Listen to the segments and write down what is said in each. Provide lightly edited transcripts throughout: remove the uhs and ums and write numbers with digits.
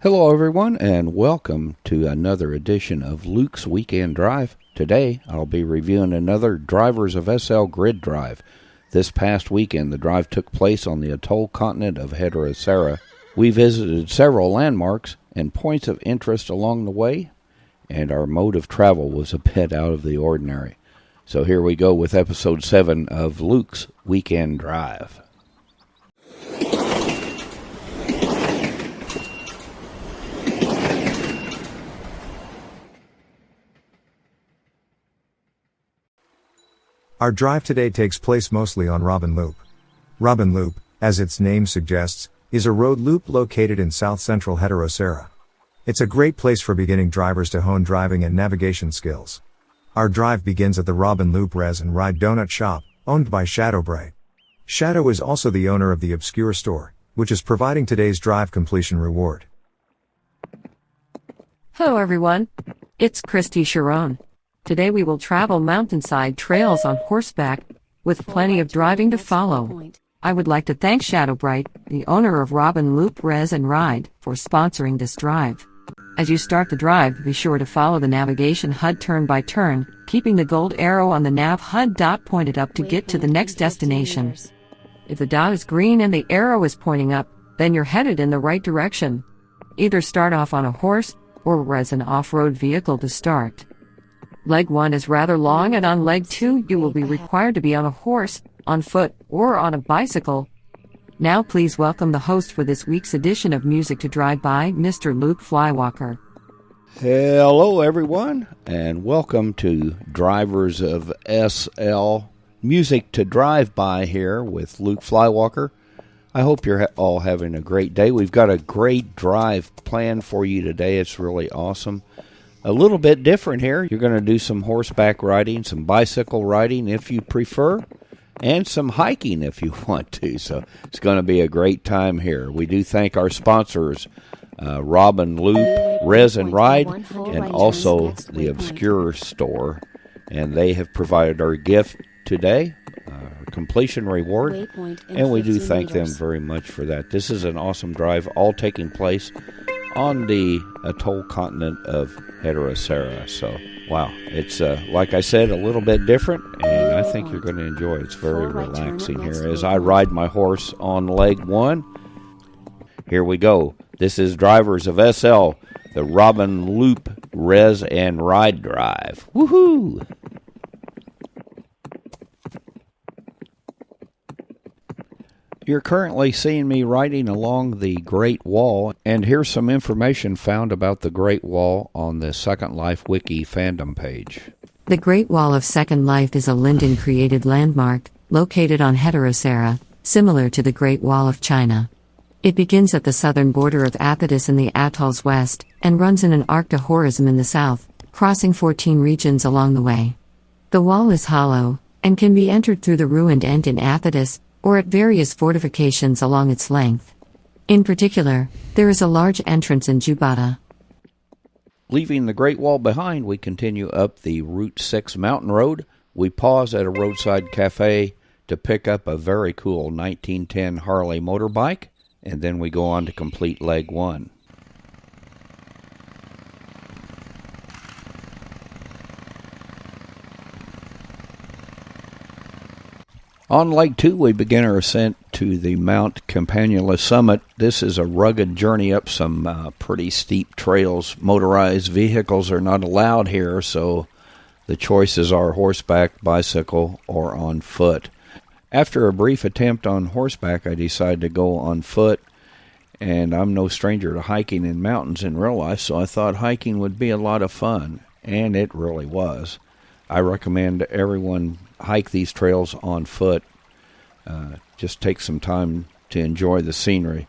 Hello, everyone, and welcome to another edition of Luke's Weekend Drive. Today, I'll be reviewing another Drivers of SL Grid drive. This past weekend, the drive took place on the atoll continent of Heterocera. We visited several landmarks and points of interest along the way, and our mode of travel was a bit out of the ordinary. So here we go with Episode 7 of Luke's Weekend Drive. Our drive today takes place mostly on Robin Loop. Robin Loop, as its name suggests, is a road loop located in south-central Heterocera. It's a great place for beginning drivers to hone driving and navigation skills. Our drive begins at the Robin Loop Res and Ride Donut Shop, owned by Shadow Bright. Shadow is also the owner of the Obscure Store, which is providing today's drive completion reward. Hello everyone, it's Christy Sharon. Today we will travel mountainside trails on horseback, with plenty of driving to follow. I would like to thank Shadow Bright, the owner of Robin Loop Res and Ride, for sponsoring this drive. As you start the drive, be sure to follow the navigation HUD turn by turn, keeping the gold arrow on the nav HUD dot pointed up to get to the next destination. If the dot is green and the arrow is pointing up, then you're headed in the right direction. Either start off on a horse, or res an off-road vehicle to start. Leg 1 is rather long, and on leg 2 you will be required to be on a horse, on foot, or on a bicycle. Now please welcome the host for this week's edition of Music to Drive By, Mr. Luke Flywalker. Hello, everyone, and welcome to Drivers of SL Music to Drive By here with Luke Flywalker. I hope you're all having a great day. We've got a great drive planned for you today. It's really awesome. A little bit different here. You're going to do some horseback riding, some bicycle riding if you prefer, and some hiking if you want to. So it's going to be a great time here. We do thank our sponsors, Robin Loop, Res and Ride, and also the Obscure Store. And they have provided our gift today, completion reward, and we do thank them very much for that. This is an awesome drive, all taking place on the atoll continent of Heterocera. So, wow, it's, like I said, a little bit different, and I think you're going to enjoy it. It's very relaxing here as I ride my horse on leg 1. Here we go. This is Drivers of SL, the Robin Loop Res and Ride Drive. Woohoo! You're currently seeing me riding along the Great Wall, and here's some information found about the Great Wall on the Second Life Wiki fandom page. The Great Wall of Second Life is a Linden-created landmark, located on Heterocera, similar to the Great Wall of China. It begins at the southern border of Athidus in the atoll's west, and runs in an arc to Horizm in the south, crossing 14 regions along the way. The wall is hollow, and can be entered through the ruined end in Athidus, or at various fortifications along its length. In particular, there is a large entrance in Jubata. Leaving the Great Wall behind, we continue up the Route 6 mountain road. We pause at a roadside cafe to pick up a very cool 1910 Harley motorbike, and then we go on to complete leg 1. On leg 2, we begin our ascent to the Mount Campanula summit. This is a rugged journey up some pretty steep trails. Motorized vehicles are not allowed here, so the choices are horseback, bicycle, or on foot. After a brief attempt on horseback, I decided to go on foot, and I'm no stranger to hiking in mountains in real life, so I thought hiking would be a lot of fun, and it really was. I recommend everyone hike these trails on foot. Just take some time to enjoy the scenery.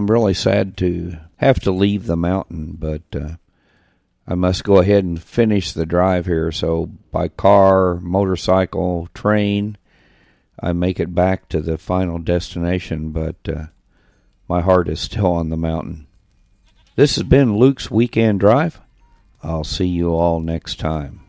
I'm really sad to have to leave the mountain, but I must go ahead and finish the drive here. So by car, motorcycle, train, I make it back to the final destination, but my heart is still on the mountain. This has been Luke's Weekend Drive. I'll see you all next time.